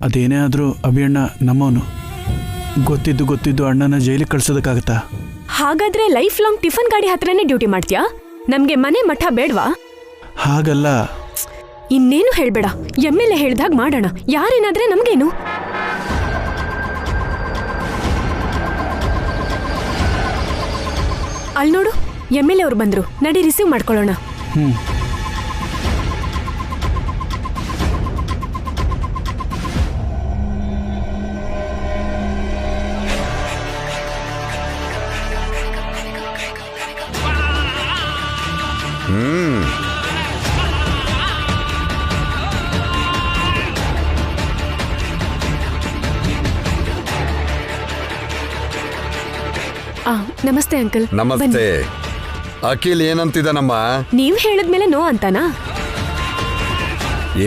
ಅದೇನೇ ಆದರೂ ಅಭಿಯಣ್ಣ ನಮ್ಮವನು. ಗೊತ್ತಿದ್ದು ಅಣ್ಣನ ಜೈಲಿಗೆ ಕಳ್ಸೋದಕ್ಕಾಗತ್ತಾ? ಹಾಗಾದ್ರೆ ಲೈಫ್ ಲಾಂಗ್ ಟಿಫನ್ ಗಾಡಿ ಹತ್ರನೇ ಡ್ಯೂಟಿ ಮಾಡ್ತೀಯಾ? ನಮ್ಗೆ ಮನೆ ಮಠ ಬೇಡ್ವಾ? ಹಾಗಲ್ಲ. ಇನ್ನೇನು ಹೇಳ್ಬೇಡ, ಎಮ್ಮೆಲೆ ಹೇಳ್ದಾಗ ಮಾಡೋಣ. ಯಾರೇನಾದ್ರೆ ನಮ್ಗೇನು? ಅಲ್ಲಿ ನೋಡು, ಎಮ್ಮೆಲೆ ಅವ್ರು ಬಂದ್ರು. ನಡಿ ರಿಸೀವ್ ಮಾಡ್ಕೊಳ್ಳೋಣ. ನಮಸ್ತೆ ಅಂಕಲ್. ನಮಸ್ತೆ. ಅಖಿಲ್ ಏನಂತಿದ್ದಾನಮ್ಮ? ನೀವ್ ಹೇಳಿದ್ಮೇಲೆ ನೋ ಅಂತಾನಾ?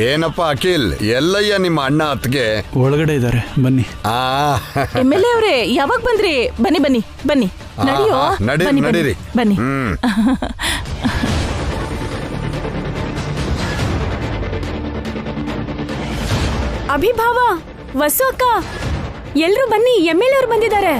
ಏನಪ್ಪ ಅಖಿಲ್, ಎಲ್ಲಯ್ಯ ನಿಮ್ಮ ಅಣ್ಣ ಅತ್ಗೆ? ಒಳಗಡೆ ಇದ್ದಾರೆ, ಬನ್ನಿ. ಎಮ್ಮೆಲ್ಲೆ ಅವರೇ, ಯಾವಾಗ ಬಂದ್ರಿ? ಬನ್ನಿ ಬನ್ನಿ ಬನ್ನಿ. ನಡಿಯೋ, ನಡೀರಿ ಬನ್ನಿ. ಅಭಿಭಾವ, ವಸು ಅಕ್ಕ, ಎಲ್ರು ಬನ್ನಿ, ಎಮ್ಮೆಲ್ಲೆ ಅವ್ರು ಬಂದಿದ್ದಾರೆ.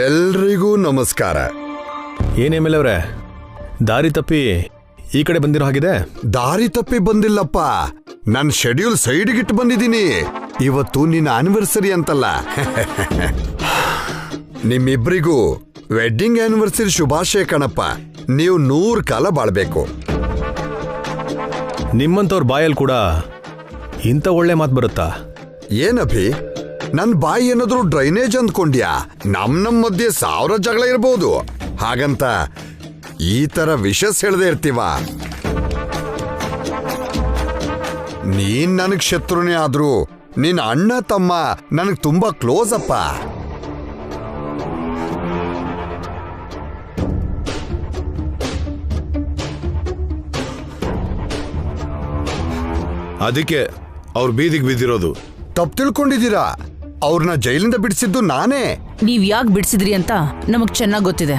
ಎಲ್ರಿಗೂ ನಮಸ್ಕಾರ. ಏನೇ ಮೇಲೆ ಅವ್ರೆ, ದಾರಿ ತಪ್ಪಿ ಈ ಕಡೆ ಬಂದಿರೋ ಹಾಗಿದೆ? ದಾರಿ ತಪ್ಪಿ ಬಂದಿಲ್ಲಪ್ಪ, ನನ್ ಶೆಡ್ಯೂಲ್ ಸೈಡ್ಗಿಟ್ಟು ಬಂದಿದ್ದೀನಿ. ಇವತ್ತು ನಿನ್ನ ಆನಿವರ್ಸರಿ ಅಂತಲ್ಲ. ನಿಮ್ಮಿಬ್ರಿಗೂ ವೆಡ್ಡಿಂಗ್ ಆನಿವರ್ಸರಿ ಶುಭಾಶಯ ಕಣಪ್ಪ. ನೀವು 100 ಕಾಲ ಬಾಳ್ಬೇಕು. ನಿಮ್ಮಂತವ್ರ ಬಾಯಲ್ಲಿ ಕೂಡ ಇಂಥ ಒಳ್ಳೆ ಮಾತು ಬರುತ್ತಾ? ಏನಭಿ, ನನ್ ಬಾಯಿ ಏನಾದ್ರು ಡ್ರೈನೇಜ್ ಅಂದ್ಕೊಂಡ್ಯಾ? ನಮ್ ಮಧ್ಯೆ 1000 ಜಗಳ ಇರ್ಬೋದು, ಹಾಗಂತ ಈ ತರ ವಿಷಸ್ ಹೇಳದೆ ಇರ್ತೀವ? ನೀನ್ ನನಗ್ ಶತ್ರುನೇ ಆದ್ರೂ ನಿನ್ ಅಣ್ಣ ತಮ್ಮ ನನಗ್ ತುಂಬಾ ಕ್ಲೋಸ್ ಅಪ್ಪ. ಅದಕ್ಕೆ ಅವ್ರು ಬೀದಿಗೆ ಬಿದ್ದಿರೋದು. ತಪ್ಪು ತಿಳ್ಕೊಂಡಿದ್ದೀರಾ? ಅವ್ರನ್ನ ಜೈಲಿಂದ ಬಿಡಿಸಿದ್ದು ನಾನೇ. ನೀವ್ ಯಾಕೆ ಬಿಡಿಸಿದ್ರಿ ಅಂತ ನಮಗ್ ಚೆನ್ನಾಗ್ ಗೊತ್ತಿದೆ.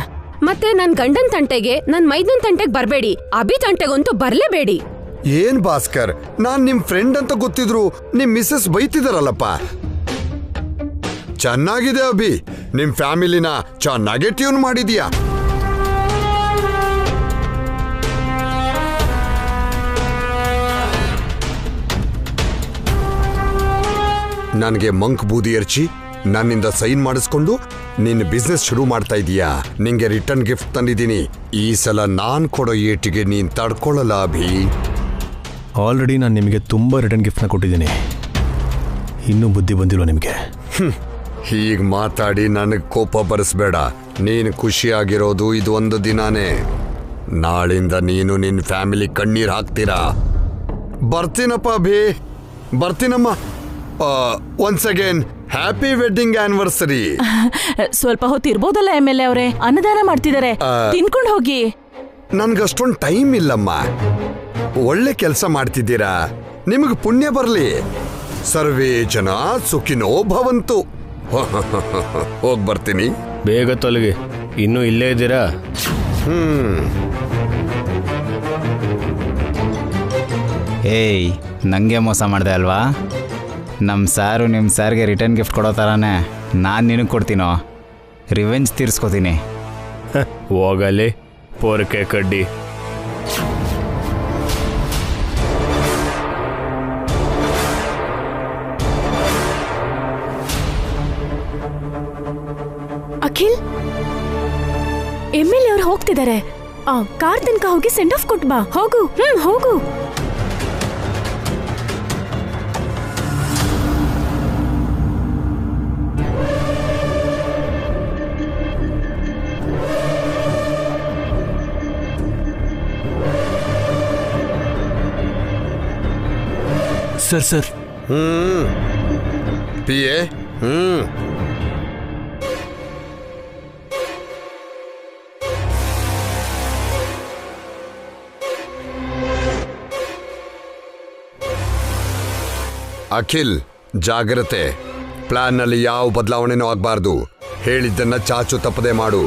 ಮತ್ತೆ ನನ್ ಗಂಡನ್ ತಂಟೆಗೆ, ನನ್ ಮೈದನ್ ತಂಟೆಗೆ ಬರ್ಬೇಡಿ. ಅಭಿ ತಂಟೆಗಂತೂ ಬರ್ಲೇಬೇಡಿ. ಏನ್ ಭಾಸ್ಕರ್, ನಾನ್ ನಿಮ್ ಫ್ರೆಂಡ್ ಅಂತ ಗೊತ್ತಿದ್ರು ನಿಮ್ ಮಿಸ್ಸಸ್ ಬೈತಿದಾರಲ್ಲಪ್ಪ. ಚೆನ್ನಾಗಿದೆ ಅಭಿ, ನಿಮ್ ಫ್ಯಾಮಿಲಿನ ಚೆನ್ನಾಗೆ ಟ್ಯೂನ್ ಮಾಡಿದ್ಯಾ. ನನಗೆ ಮಂಕ್ ಬೂದಿ ಎರಚಿ ನನ್ನಿಂದ ಸೈನ್ ಮಾಡಿಸ್ಕೊಂಡು ನಿನ್ನ ಬಿಸ್ನೆಸ್ ಶುರು ಮಾಡ್ತಾ ಇದೀಯಾ. ನಿಂಗೆ ರಿಟರ್ನ್ ಗಿಫ್ಟ್ ತಂದಿದ್ದೀನಿ. ಈ ಸಲ ನಾನ್ ಕೊಡೋ ಏಟಿಗೆ ನೀನ್ ತಡ್ಕೊಳ್ಳಲ್ಲ ಅಭಿ. ಆಲ್ರೆಡಿ ನಾನು ನಿಮಗೆ ತುಂಬ ರಿಟರ್ನ್ ಗಿಫ್ಟ್ನ ಕೊಟ್ಟಿದ್ದೀನಿ, ಇನ್ನೂ ಬುದ್ಧಿ ಬಂದಿಲ್ವ ನಿಮಗೆ? ಹೀಗೆ ಮಾತಾಡಿ ನನಗೆ ಕೋಪ ಬರಿಸ್ಬೇಡ. ನೀನು ಖುಷಿಯಾಗಿರೋದು ಇದು ಒಂದು ದಿನಾನೇ. ನಾಳಿಂದ ನೀನು ನಿನ್ನ ಫ್ಯಾಮಿಲಿ ಕಣ್ಣೀರು ಹಾಕ್ತೀರಾ. ಬರ್ತೀನಪ್ಪ ಅಭಿ, ಬರ್ತೀನಮ್ಮ. Once again happy wedding anniversary. ಸ್ವಲ್ಪ ಹೊತ್ತು ಇರ್ಬೋದಲ್ಲ ಎಮ್ಮೆಲ್ಲೆ ಅವರೇ? ಅನ್ನದಾನ ಮಾಡ್ತಿದ್ದಾರೆ, ತಿನ್ಕೊಂಡು ಹೋಗಿ. ನನ್ಗಷ್ಟೊಂದು ಟೈಮ್ ಇಲ್ಲಮ್ಮ. ಒಳ್ಳೆ ಕೆಲಸ ಮಾಡ್ತಿದ್ದೀರಾ, ನಿಮಗೆ ಪುಣ್ಯ ಬರ್ಲಿ. ಸರ್ವೇ ಜನ ಸುಖಿನೋ ಭವಂತು. ಹೋಗ್ ಬರ್ತೀನಿ. ಬೇಗ ತೊಲಗಿ, ಇನ್ನೂ ಇಲ್ಲೇ ಇದ್ದೀರಾ? ಏಯ್, ನಂಗೆ ಮೋಸ ಮಾಡಿದೆ ಅಲ್ವಾ? ನಮ್ಮ ಸಾರು ನಿಮ್ಮ ಸಾರ್ಗೆ ರಿಟರ್ನ್ ಗಿಫ್ಟ್ ಕೊಡೋ ಥರನೇ ನಾನು ನಿನಗೆ ಕೊಡ್ತೀನೋ, ರಿವೆಂಜ್ ತೀರ್ಸ್ಕೊತೀನಿ. ಹೋಗಲಿ ಪೋರಕೆ ಕಡ್ಡಿ. ಅಖಿಲ್, ಎಮ್ಮೆಲ್ಲೆ ಅವ್ರು ಹೋಗ್ತಿದ್ದಾರೆ. ಕಾರ್ ತನಕ ಹೋಗಿ ಸೆಂಡ್ ಆಫ್ ಕೊಟ್ ಬಾ. ಹೋಗು. ಹೋಗು. ಸರ್ ಪಿಎ ಅಖಿಲ್, ಜಾಗ್ರತೆ. ಪ್ಲಾನ್ನಲ್ಲಿ ಯಾವ ಬದಲಾವಣೆನೂ ಆಗಬಾರ್ದು. ಹೇಳಿದ್ದನ್ನ ಚಾಚು ತಪ್ಪದೆ ಮಾಡು.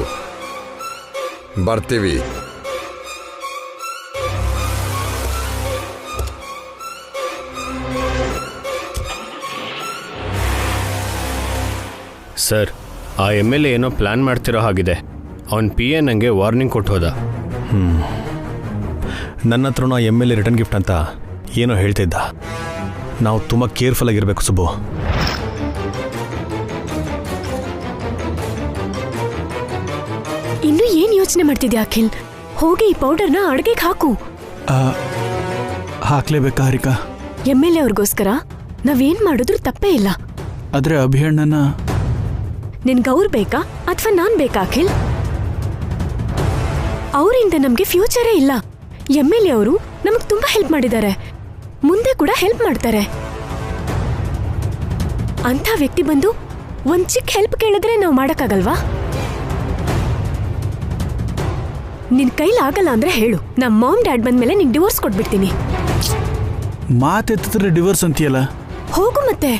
ಬರ್ತೀವಿ. ಸರ್, ಆ MLA ಏನೋ ಪ್ಲ್ಯಾನ್ ಮಾಡ್ತಿರೋ ಹಾಗಿದೆ. ಅವನ PA ನನಗೆ ವಾರ್ನಿಂಗ್ ಕೊಟ್ಟು ಹೋದ. ನನ್ನ ಹತ್ರನೂ MLA ರಿಟರ್ನ್ ಗಿಫ್ಟ್ ಅಂತ ಏನೋ ಹೇಳ್ತಿದ್ದ. ನಾವು ತುಂಬ ಕೇರ್ಫುಲ್ ಆಗಿರಬೇಕು ಸುಬ್ಬು. ಇನ್ನು ಏನ್ ಯೋಚನೆ ಮಾಡ್ತಿದ್ಯಾ ಅಖಿಲ್? ಹೋಗಿ ಈ ಪೌಡರ್ನ ಅಡುಗೆಗೆ ಹಾಕು. ಹಾಕ್ಲೇಬೇಕಾ ಹಾರಿಕಾ? MLA ಅವ್ರಿಗೋಸ್ಕರ ನಾವೇನ್ ಮಾಡಿದ್ರು ತಪ್ಪೇ ಇಲ್ಲ. ಆದ್ರೆ ಅಭಿಯಣ್ಣನ ನಿನ್ಗೆ ಅವ್ರು ಬೇಕಾ ಅಥವಾ ನಾನ್ ಬೇಕಾ ಅಖಿಲ್? ಅವರಿಂದ ನಮ್ಗೆ ಫ್ಯೂಚರೇ ಇಲ್ಲ. MLA ಅವರು ನಮಗ್ ತುಂಬಾ ಹೆಲ್ಪ್ ಮಾಡಿದ್ದಾರೆ, ಮುಂದೆ ಕೂಡ ಹೆಲ್ಪ್ ಮಾಡ್ತಾರೆ. ಅಂಥ ವ್ಯಕ್ತಿ ಬಂದು ಒಂದ್ ಚಿಕ್ಕ ಹೆಲ್ಪ್ ಕೇಳಿದ್ರೆ ನಾವು ಮಾಡಕ್ಕಾಗಲ್ವಾ? ನಿನ್ ಕೈಲಾಗಲ್ಲ ಅಂದ್ರೆ ಹೇಳು. ನಮ್ಮ ಮಾಮ್ ಡ್ಯಾಡ್ ಬಂದ್ಮೇಲೆ ನಿಂಗೆ ಡಿವೋರ್ಸ್ ಕೊಟ್ಬಿಡ್ತೀನಿ. ಮಾತೆತ್ತಿದ್ರೆ ಡಿವೋರ್ಸ್ ಅಂತೀಯಲ್ಲ? ಹೋಗು ಮತ್ತೆ.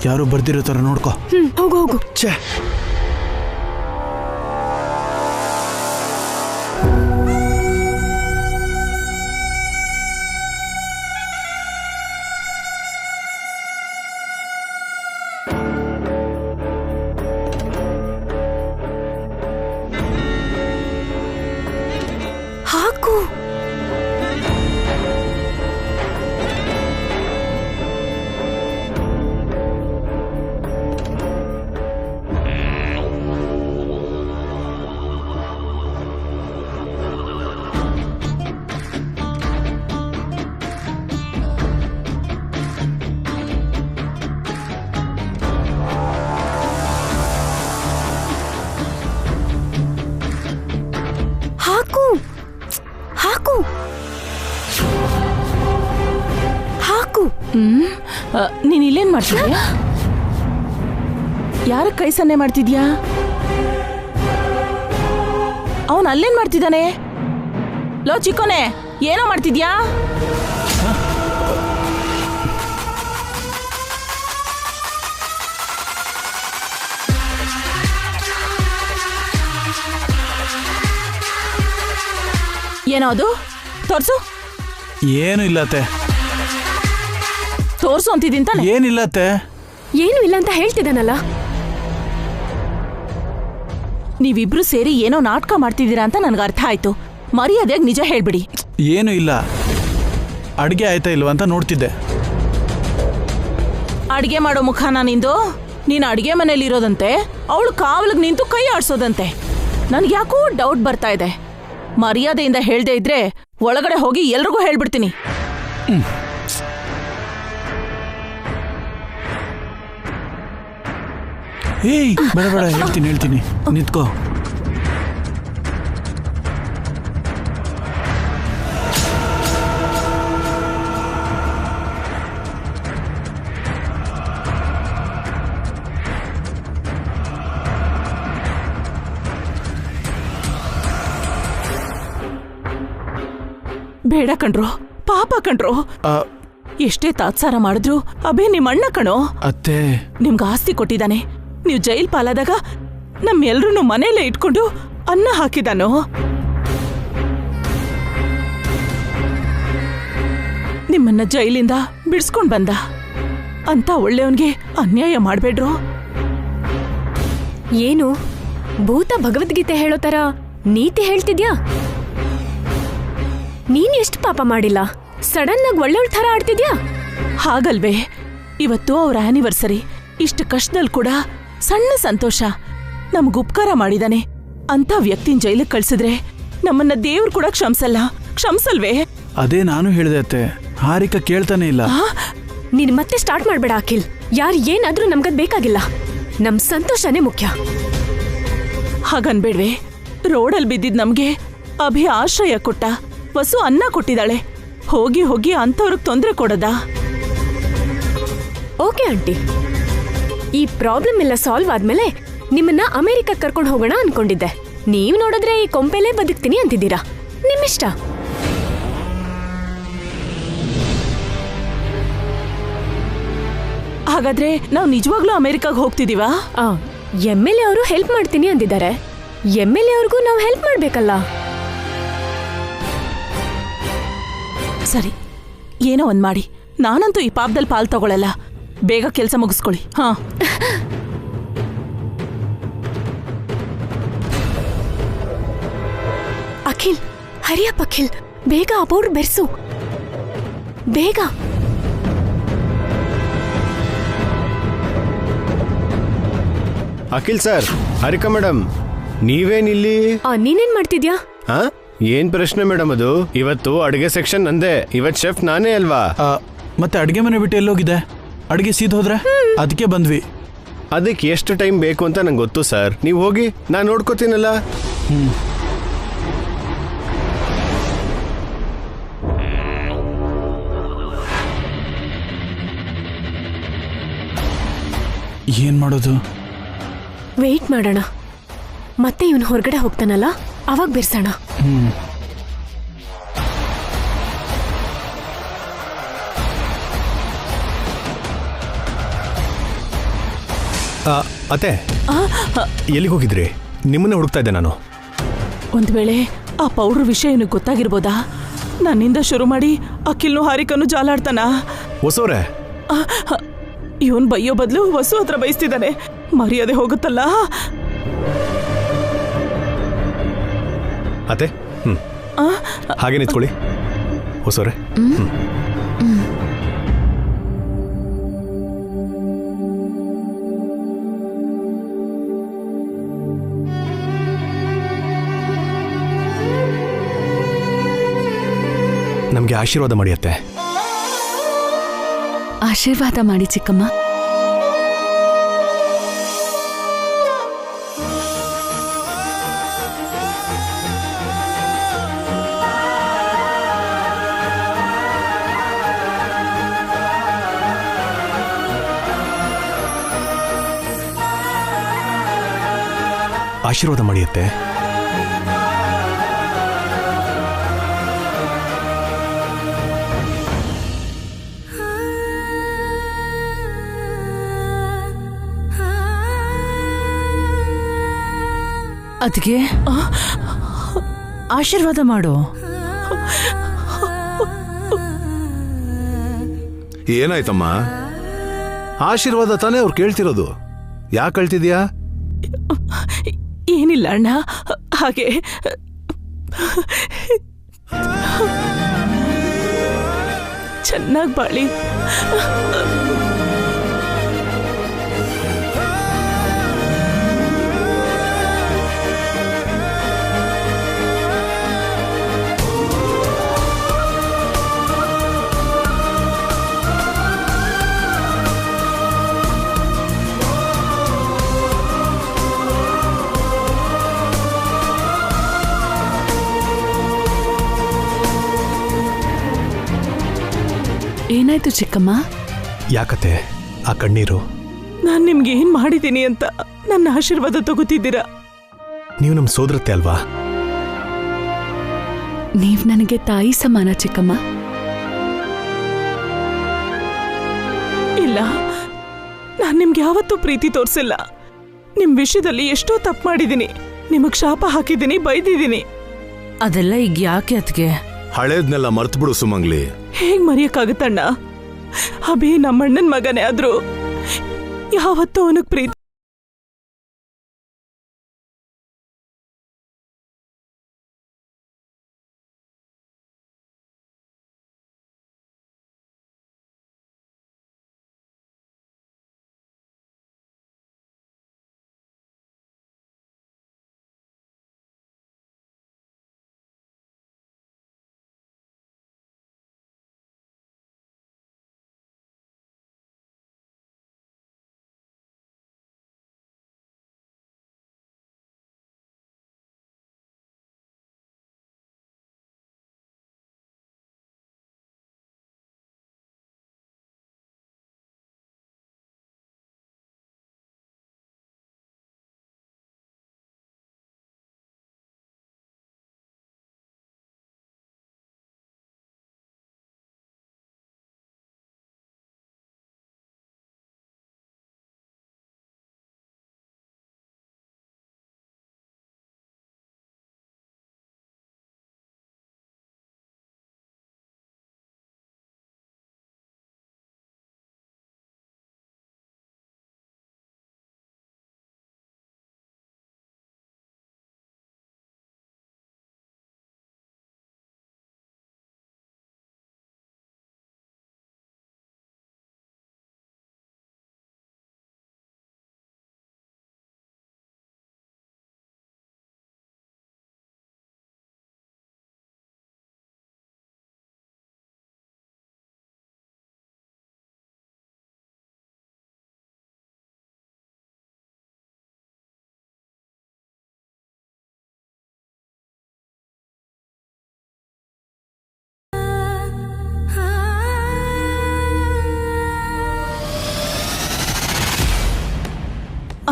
ಯಾರು ಬರ್ದಿರೋ ಥರ ನೋಡ್ಕೋ. ಹೋಗು ಹೋಗು. ಛೇ, ಹಾಕು. ಹಾಕು ಹಾಕು ಹಾಕು. ನೀನ್ ಇಲ್ಲೇನ್ ಮಾಡ್ತಿದ್ಯಾ? ಯಾರ ಕೈ ಸನ್ನೆ ಮಾಡ್ತಿದ್ಯಾ? ಅವನ್ ಅಲ್ಲೇನ್ ಮಾಡ್ತಿದ್ದಾನೆ? ಲೋ ಚಿಕ್ಕೋನೆ, ಏನೋ ಮಾಡ್ತಿದ್ಯಾ? ಏನೋ ಅದು? ತೋರ್ಸು. ಏನು ಇಲ್ಲತ್ತೆ. ತೋರ್ಸು ಅಂತಿದ್ದೀನಿ ತಾನೆ. ಏನಿಲ್ಲತ್ತೆ. ಏನು ಇಲ್ಲ ಅಂತ ಹೇಳ್ತಿದ್ದಾನಲ್ಲ. ನೀವಿಬ್ರು ಸೇರಿ ಏನೋ ನಾಟಕ ಮಾಡ್ತಿದ್ದೀರಾ ಅಂತ ನನ್ಗೆ ಅರ್ಥ ಆಯ್ತು. ಮರ್ಯಾದೆಯಾಗಿ ನಿಜ ಹೇಳ್ಬಿಡಿ. ಏನು ಇಲ್ಲ, ಅಡುಗೆ ಆಯ್ತಾ ಇಲ್ವಾ ಅಂತ ನೋಡ್ತಿದ್ದೆ. ಅಡಿಗೆ ಮಾಡೋ ಮುಖಾನ ನಿಂದು? ನೀನು ಅಡಿಗೆ ಮನೇಲಿ ಇರೋದಂತೆ, ಅವಳು ಕಾವಲಿಗೆ ನಿಂತು ಕೈ ಆಡ್ಸೋದಂತೆ. ನನ್ಗೆ ಯಾಕೋ ಡೌಟ್ ಬರ್ತಾ ಇದೆ. ಮರ್ಯಾದೆಯಿಂದ ಹೇಳ್ದೆ ಇದ್ರೆ ಒಳಗಡೆ ಹೋಗಿ ಎಲ್ರಿಗೂ ಹೇಳ್ಬಿಡ್ತೀನಿ. ಏಯ್, ಬೇಡ ಬೇಡ, ಹೇಳ್ತೀನಿ ನಿಂತ್ಕೋ. ಬೇಡ ಕಣ್ರೋ, ಪಾಪ ಕಣ್ರೋ. ಎಷ್ಟೇ ತಾತ್ಸಾರ ಮಾಡಿದ್ರು ಅಬೇ ನಿಮ್ಮ ಅಣ್ಣ ಕಣೋ. ಅತ್ತೆ, ನಿಮ್ಗೆ ಆಸ್ತಿ ಕೊಟ್ಟಿದ್ದಾನೆ. ನೀವು ಜೈಲ್ ಪಾಲಾದಾಗ ನಮ್ಮೆಲ್ರೂ ಮನೇಲೆ ಇಟ್ಕೊಂಡು ಅನ್ನ ಹಾಕಿದಾನೋ. ನಿಮ್ಮನ್ನ ಜೈಲಿಂದ ಬಿಡಿಸ್ಕೊಂಡ್ ಬಂದ ಅಂತ ಒಳ್ಳೆಯವನ್ಗೆ ಅನ್ಯಾಯ ಮಾಡ್ಬೇಡ್ರು. ಏನು ಭೂತ ಭಗವದ್ಗೀತೆ ಹೇಳೋ ತರ ನೀತಿ ಹೇಳ್ತಿದ್ಯಾ? ನೀನ್ ಎಷ್ಟು ಪಾಪ ಮಾಡಿಲ್ಲ, ಸಡನ್ ಆಗಿ ಒಳ್ಳೆಯವಳ ಥರ ಆಡ್ತಿದ್ಯಾ? ಹಾಗಲ್ವೇ, ಇವತ್ತು ಅವ್ರ ಆನಿವರ್ಸರಿ. ಇಷ್ಟು ಕಷ್ಟದಲ್ಲಿ ಕೂಡ ಸಣ್ಣ ಸಂತೋಷ. ನಮ್ಗೆ ಉಪಕಾರ ಮಾಡಿದಾನೆ ಅಂತ ವ್ಯಕ್ತಿನ ಜೈಲಿಗೆ ಕಳ್ಸಿದ್ರೆ ನಮ್ಮನ್ನ ದೇವ್ರು ಕೂಡ ಕ್ಷಮಿಸಲ್ವೇ? ಅದೇ ನಾನು ಹೇಳಿದೆ ಅತ್ತೆ. ಹಾರಿಕಾ ಕೇಳ್ತಾನೆ ಇಲ್ಲ. ನೀನ್ ಮತ್ತೆ ಸ್ಟಾರ್ಟ್ ಮಾಡ್ಬೇಡ ಅಖಿಲ್. ಯಾರು ಏನಾದ್ರೂ ನಮ್ಗದ್ ಬೇಕಾಗಿಲ್ಲ. ನಮ್ ಸಂತೋಷನೇ ಮುಖ್ಯ. ಹಾಗನ್ಬೇಡ್ವೆ. ರೋಡಲ್ಲಿ ಬಿದ್ದಿದ್ ನಮ್ಗೆ ಅಭಿ ಆಶ್ರಯ ಕೊಟ್ಟ, ವಸು ಅನ್ನ ಕೊಟ್ಟಿದ್ದಾಳೆ. ಹೋಗಿ ಹೋಗಿ ಅಂತವ್ರಿಗೆ ತೊಂದರೆ ಕೊಡದ? ಓಕೆ ಆಂಟಿ, ಈ ಪ್ರಾಬ್ಲಮ್ ಎಲ್ಲ ಸಾಲ್ವ್ ಆದ್ಮೇಲೆ ನಿಮ್ಮನ್ನ ಅಮೆರಿಕಕ್ಕೆ ಕರ್ಕೊಂಡು ಹೋಗೋಣ ಅನ್ಕೊಂಡಿದ್ದೆ. ನೀವ್ ನೋಡಿದ್ರೆ ಈ ಕೊಂಪೆಲೇ ಬದುಕ್ತೀನಿ ಅಂತಿದ್ದೀರಾ. ನಿಮ್ಮಿಷ್ಟ. ಹಾಗಾದ್ರೆ ನಾವು ನಿಜವಾಗ್ಲೂ ಅಮೆರಿಕಾಗ್ ಹೋಗ್ತಿದೀವಾ? MLA ಅವರು ಹೆಲ್ಪ್ ಮಾಡ್ತೀನಿ ಅಂದಿದ್ದಾರೆ. MLA ಅವ್ರಿಗೂ ನಾವು ಹೆಲ್ಪ್ ಮಾಡ್ಬೇಕಲ್ಲ. ಸರಿ, ಏನೋ ಒಂದ್ ಮಾಡಿ. ನಾನಂತೂ ಈ ಪಾಪದಲ್ಲಿ ಪಾಲ್ ತಗೊಳಲ್ಲ. ಬೇಗ ಕೆಲಸ ಮುಗಿಸ್ಕೊಳ್ಳಿ. ಹಾ. ಅಖಿಲ್, ಹರಿಯಪ್ಪ ಅಖಿಲ್, ಬೇಗ ಆ ಪೌಡರ್ ಬೆರೆಸು, ಬೇಗ. ಅಖಿಲ್ ಸರ್, ಹರಿಕಾ ಮೇಡಮ್, ನೀವೇನಿಲ್ಲಿ? ನೀನೇನ್ ಮಾಡ್ತಿದ್ಯಾ? ಹಾ, ಏನ್ ಪ್ರಶ್ನೆ ಮೇಡಮ್ ಅದು? ಇವತ್ತು ಅಡುಗೆ ಸೆಕ್ಷನ್ ನಂದೆ. ಇವತ್ ಶೆಫ್ ನಾನೇ ಅಲ್ವಾ? ಮತ್ತೆ ಅಡುಗೆ ಮನೆ ಬಿಟ್ಟು ಎಲ್ಲೋಗಿದೆ? ಅಡುಗೆ ಸೀದ್ ಹೋದ್ರೆ ಅದಕ್ಕೆ ಬಂದ್ವಿ. ಅದಕ್ಕೆ ಎಷ್ಟು ಟೈಮ್ ಬೇಕು ಅಂತ ನಂಗೆ ಗೊತ್ತು ಸರ್. ನೀವು ಹೋಗಿ, ನಾನು ನೋಡ್ಕೋತೀನಲ್ಲ. ಏನ್ ಮಾಡೋದು? ವೇಟ್ ಮಾಡೋಣ. ಮತ್ತೆ ಇವನು ಹೊರಗಡೆ ಹೋಗ್ತಾನಲ್ಲ, ಅವಾಗ ಬೆರ್ಸೋಣ. ಅತ್ತೆ, ಎಲ್ಲಿಗೆ ಹೋಗಿದ್ರಿ? ನಿಮ್ಮನ್ನೇ ಹುಡುಕ್ತಾ ಇದ್ದೆ ನಾನು. ಒಂದ್ ವೇಳೆ ಆ ಪೌಡರ್ ವಿಷಯ ಏನಕ್ಕೆ ಗೊತ್ತಾಗಿರ್ಬೋದಾ? ನನ್ನಿಂದ ಶುರು ಮಾಡಿ ಅಖಿಲ್ನು ಹಾರಿಕನು ಜಾಲಾಡ್ತಾನ. ಹೊಸವ್ರೆ, ಇವನ್ ಬೈಯೋ ಬದಲು ವಸು ಹತ್ರ ಬಯಸ್ತಿದ್ದಾನೆ. ಮರ್ಯಾದೆ ಹೋಗುತ್ತಲ್ಲ. ಅತ್ತೆ, ಹಾಗೆ ನಿಂತ್ಕೊಳ್ಳಿ. ಹೊಸವ್ರೆ, ನಮ್ಗೆ ಆಶೀರ್ವಾದ ಮಾಡಿ ಅತ್ತೆ. ಆಶೀರ್ವಾದ ಮಾಡಿ ಚಿಕ್ಕಮ್ಮ. ಆಶೀರ್ವಾದ ಮಾಡಿ ಅತ್ತೆ. ಅದಕ್ಕೆ ಆಶೀರ್ವಾದ ಮಾಡು. ಏನಾಯ್ತಮ್ಮ? ಆಶೀರ್ವಾದ ತಾನೇ ಅವ್ರು ಕೇಳ್ತಿರೋದು. ಯಾಕೆ ಕಳ್ತಿದ್ಯಾ? ಏನಿಲ್ಲ ಅಣ್ಣ, ಹಾಗೆ ಚೆನ್ನಾಗಿ ಬಾಳಿ. ಏನಾಯ್ತು ಚಿಕ್ಕಮ್ಮ? ಯಾಕತ್ತೆ ಆ ಕಣ್ಣೀರು? ನಾನ್ ನಿಮ್ಗೆ ಏನ್ ಮಾಡಿದ್ದೀನಿ ಅಂತ ನನ್ನ ಆಶೀರ್ವಾದ ತಗೋತಿದ್ದೀರಾ? ನೀವು ನಮ್ಮ ಸೋದರತ್ತೆ ಅಲ್ವಾ? ನೀವ್ ನನಗೆ ತಾಯಿ ಸಮಾನ ಚಿಕ್ಕಮ್ಮ. ಇಲ್ಲ, ನಾನ್ ನಿಮ್ಗೆ ಯಾವತ್ತೂ ಪ್ರೀತಿ ತೋರ್ಸಿಲ್ಲ. ನಿಮ್ ವಿಷಯದಲ್ಲಿ ಎಷ್ಟೋ ತಪ್ಪು ಮಾಡಿದೀನಿ. ನಿಮಗ್ ಶಾಪ ಹಾಕಿದ್ದೀನಿ, ಬೈದಿದ್ದೀನಿ. ಅದೆಲ್ಲ ಈಗ ಯಾಕೆ ಅದ್ಗೆ? ಹಳೇದ್ನೆಲ್ಲ ಮರ್ತು ಬಿಡು ಸುಮಂಗ್ಲಿ. ಹೇಗ್ ಮರೆಯಕ್ಕಾಗತ್ತಣ್ಣ? ಅಭಿ ನಮ್ಮಣ್ಣನ್ ಮಗನೇ ಆದ್ರೂ ಯಾವತ್ತೂ ಅವನಿಗೆ ಪ್ರೀತಿ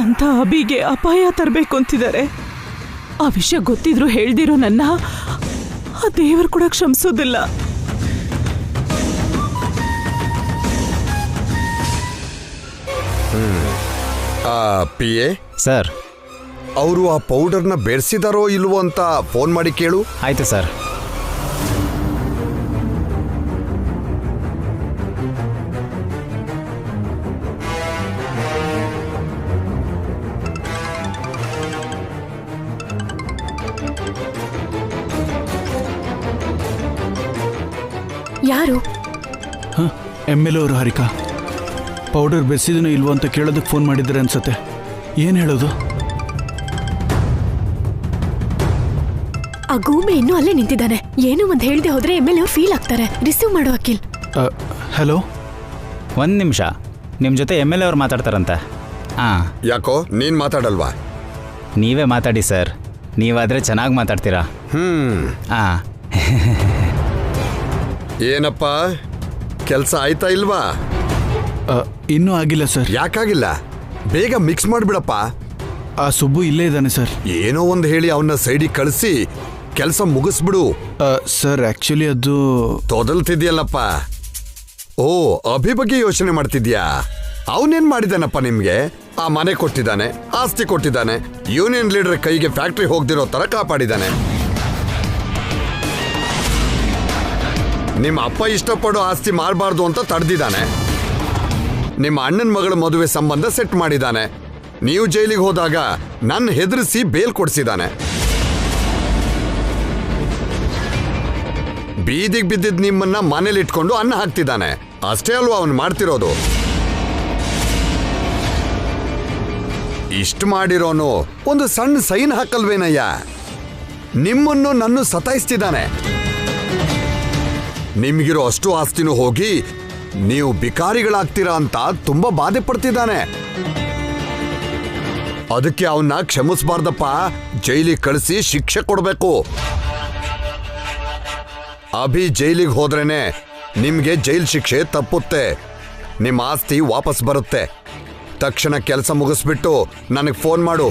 ಅಂತ ಅಭಿಗೆ ಅಪಾಯ ತರಬೇಕು ಅಂತಿದ್ದಾರೆ. ಆ ವಿಷಯ ಗೊತ್ತಿದ್ರು ಹೇಳ್ದಿರೋ ನನ್ನ ಆ ದೇವರು ಕೂಡ ಕ್ಷಮಿಸೋದಿಲ್ಲ. P A sir. ಅವರು ಆ ಪೌಡರ್ನ ಬೆರೆಸಿದಾರೋ ಇಲ್ವೋ ಅಂತ ಫೋನ್ ಮಾಡಿ ಕೇಳು. ಆಯಿತು ಸರ್. ಯಾರು? ಹಾಂ, MLA ಅವರು ಹಾರಿಕಾ. ಪೌಡರ್ ಬೆರೆಸಿದನೋ ಇಲ್ವೋ ಅಂತ ಕೇಳೋದಕ್ಕೆ ಫೋನ್ ಮಾಡಿದ್ದಾರೆ ಅನ್ಸತ್ತೆ. ಏನು ಹೇಳೋದು? ಆ ಗೂಬೆ ಇನ್ನೂ ಅಲ್ಲೇ ನಿಂತಿದ್ದಾನೆ. ಏನೋ ಒಂದು ಹೇಳ್ದೆ ಹೋದ್ರೆ MLA ಅವ್ರು ಫೀಲ್ ಆಗ್ತಾರೆ. ರಿಸೀವ್ ಮಾಡು ಅಖಿಲ್. ಹಲೋ, ಒಂದು ನಿಮಿಷ, ನಿಮ್ಮ ಜೊತೆ MLA ಅವ್ರು ಮಾತಾಡ್ತಾರಂತೆ. ಹಾಂ. ಯಾಕೋ ನೀನ್ ಮಾತಾಡಲ್ವಾ? ನೀವೇ ಮಾತಾಡಿ ಸರ್, ನೀವಾದರೆ ಚೆನ್ನಾಗಿ ಮಾತಾಡ್ತೀರಾ. ಹಾಂ. ಏನಪ್ಪ, ಕೆಲಸ ಆಯ್ತಾ ಇಲ್ವಾ? ಇನ್ನೂ ಆಗಿಲ್ಲ ಸರ್. ಯಾಕಾಗಿಲ್ಲ? ಬೇಗ ಮಿಕ್ಸ್ ಮಾಡಿಬಿಡಪ್ಪ. ಆ ಸುಬ್ಬು ಇಲ್ಲೇ ಇದ್ದಾನೆ ಸರ್. ಏನೋ ಒಂದು ಹೇಳಿ ಅವನ್ನ ಸೈಡಿಗೆ ಕಳಿಸಿ ಕೆಲಸ ಮುಗಿಸ್ಬಿಡು. ಸರ್ ಆಕ್ಚುಲಿ ಅದು ತೊದಲ್ತಿದ್ಯಲ್ಲಪ್ಪ. ಓ, ಅಭಿ ಬಗ್ಗೆ ಯೋಚನೆ ಮಾಡ್ತಿದ್ಯಾ? ಅವನೇನ್ ಮಾಡಿದಾನಪ್ಪ ನಿಮ್ಗೆ? ಆ ಮನೆ ಕೊಟ್ಟಿದ್ದಾನೆ, ಆಸ್ತಿ ಕೊಟ್ಟಿದ್ದಾನೆ, ಯೂನಿಯನ್ ಲೀಡರ್ ಕೈಗೆ ಫ್ಯಾಕ್ಟ್ರಿ ಹೋಗ್ದಿರೋ ತರ ಕಾಪಾಡಿದ್ದಾನೆ. ನಿಮ್ಮ ಅಪ್ಪ ಇಷ್ಟಪಡೋ ಆಸ್ತಿ ಮಾರಬಾರ್ದು ಅಂತ ತಡೆದಿದ್ದಾನೆ. ನಿಮ್ಮ ಅಣ್ಣನ ಮಗಳ ಮದುವೆ ಸಂಬಂಧ ಸೆಟ್ ಮಾಡಿದ್ದಾನೆ. ನೀವು ಜೈಲಿಗೆ ಹೋದಾಗ ನನ್ನ ಹೆದರಿಸಿ ಬೇಲ್ ಕೊಡಿಸಿದ್ದಾನೆ. ಬೀದಿಗೆ ಬಿದ್ದಿದ್ ನಿಮ್ಮನ್ನ ಮನೇಲಿ ಇಟ್ಕೊಂಡು ಅನ್ನ ಹಾಕ್ತಿದ್ದಾನೆ. ಅಷ್ಟೇ ಅಲ್ವಾ ಅವನು ಮಾಡ್ತಿರೋದು? ಇಷ್ಟು ಮಾಡಿರೋನು ಒಂದು ಸಣ್ಣ ಸೈನ್ ಹಾಕಲ್ವೇನಯ್ಯ? ನಿಮ್ಮನ್ನು ನನ್ನ ಸತಾಯಿಸ್ತಿದ್ದಾನೆ. ನಿಮ್ಗಿರೋ ಅಷ್ಟು ಆಸ್ತಿನೂ ಹೋಗಿ ನೀವು ಬಿಕಾರಿಗಳಾಗ್ತೀರಾ ಅಂತ ತುಂಬಾ ಬಾಧೆ ಪಡ್ತಿದ್ದಾನೆ. ಅದಕ್ಕೆ ಅವನ್ನ ಕ್ಷಮಿಸಬಾರ್ದಪ್ಪ, ಜೈಲಿಗೆ ಕಳಿಸಿ ಶಿಕ್ಷೆ ಕೊಡಬೇಕು. ಅಭಿ ಜೈಲಿಗೆ ಹೋದ್ರೇನೆ ನಿಮ್ಗೆ ಜೈಲ್ ಶಿಕ್ಷೆ ತಪ್ಪುತ್ತೆ, ನಿಮ್ಮ ಆಸ್ತಿ ವಾಪಸ್ ಬರುತ್ತೆ. ತಕ್ಷಣ ಕೆಲಸ ಮುಗಿಸ್ಬಿಟ್ಟು ನನಗೆ ಫೋನ್ ಮಾಡು.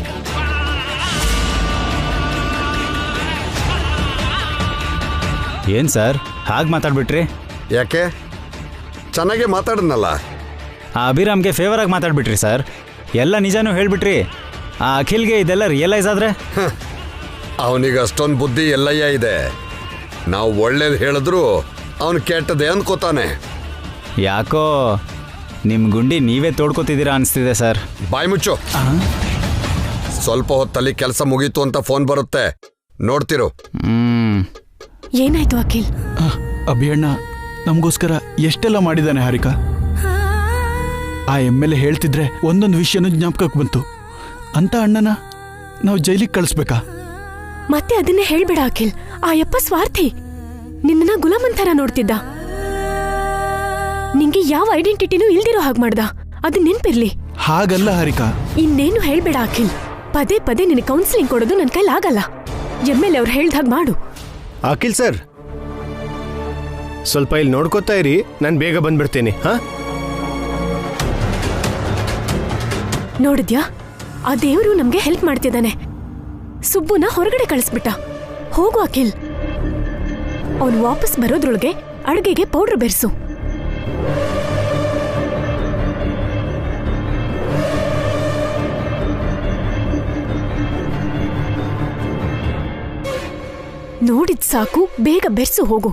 ಏನು ಸರ್ ಹಾಗೆ ಮಾತಾಡ್ಬಿಟ್ರಿ? ಯಾಕೆ? ಚೆನ್ನಾಗೇ ಮಾತಾಡನಲ್ಲ. ಆ ಅಭಿರಾಮ್ಗೆ ಫೇವರಾಗಿ ಮಾತಾಡ್ಬಿಟ್ರಿ ಸರ್. ಎಲ್ಲ ನಿಜಾನೂ ಹೇಳ್ಬಿಟ್ರಿ. ಆ ಅಖಿಲ್ಗೆ ಇದೆಲ್ಲ ರಿಯಲೈಸ್ ಆದರೆ? ಅವನಿಗೆ ಅಷ್ಟೊಂದು ಬುದ್ಧಿ ಎಲ್ಲಯ್ಯ ಇದೆ. ನಾವು ಒಳ್ಳೇದು ಹೇಳಿದ್ರು ಅವನು ಕೆಟ್ಟದೆ ಅಂದ್ಕೋತಾನೆ. ಯಾಕೋ ನಿಮ್ಮ ಗುಂಡಿ ನೀವೇ ತೋಡ್ಕೋತಿದ್ದೀರಾ ಅನಿಸ್ತಿದೆ ಸರ್. ಬಾಯ್ ಮುಚ್ಚು. ಸ್ವಲ್ಪ ಹೊತ್ತಲ್ಲಿ ಕೆಲಸ ಮುಗೀತು ಅಂತ ಫೋನ್ ಬರುತ್ತೆ, ನೋಡ್ತಿರು. ಏನಾಯ್ತು ಅಖಿಲ್? ಅಭಿಯಣ್ಣ ನಮಗೋಸ್ಕರ ಎಷ್ಟೆಲ್ಲ ಮಾಡಿದ್ದಾನೆ ಹಾರಿಕಾ. ಆ MLA ಹೇಳ್ತಿದ್ರೆ ಒಂದೊಂದು ವಿಷಯನೂ ಜ್ಞಾಪಕಕ್ಕೆ ಬಂತು. ಅಂತ ಅಣ್ಣನ ನಾವು ಜೈಲಿಗೆ ಕಳಿಸ್ಬೇಕಾ? ಮತ್ತೆ ಅದನ್ನೇ ಹೇಳ್ಬೇಡ ಅಖಿಲ್. ಆ ಯಪ್ಪ ಸ್ವಾರ್ಥಿ, ನಿನ್ನ ಗುಲಾಮನ್ ಥರ ನೋಡ್ತಿದ್ದ. ನಿಂಗೆ ಯಾವ ಐಡೆಂಟಿಟಿನೂ ಇಲ್ದಿರೋ ಹಾಗೆ ಮಾಡ್ದ. ಅದು ನೆನ್ಪಿರ್ಲಿ. ಹಾಗಲ್ಲ ಹಾರಿಕಾ. ಇನ್ನೇನು ಹೇಳ್ಬೇಡ ಅಖಿಲ್. ಪದೇ ಪದೇ ನಿನಗೆ ಕೌನ್ಸಿಲಿಂಗ್ ಕೊಡೋದು ನನ್ನ ಕೈಲಾಗಲ್ಲ. MLA ಅವ್ರು ಹೇಳ್ದ ಹಾಗೆ ಮಾಡು. ಅಖಿಲ್ ಸರ್, ಸ್ವಲ್ಪ ಇಲ್ಲಿ ನೋಡ್ಕೋತಾ ಇರಿ, ನಾನು ಬೇಗ ಬಂದ್ಬಿಡ್ತೀನಿ. ಹಾ, ನೋಡಿದ್ಯಾ, ಆ ದೇವರು ನಮ್ಗೆ ಹೆಲ್ಪ್ ಮಾಡ್ತಿದ್ದಾನೆ. ಸುಬ್ಬುನ ಹೊರಗಡೆ ಕಳಿಸ್ಬಿಟ್ಟ. ಹೋಗು ಅಖಿಲ್, ಅವನು ವಾಪಸ್ ಬರೋದ್ರೊಳಗೆ ಅಡುಗೆಗೆ ಪೌಡರ್ ಬೆರೆಸು. ನೋಡಿದ್ ಸಾಕು, ಬೇಗ ಬೆರೆಸು ಹೋಗು.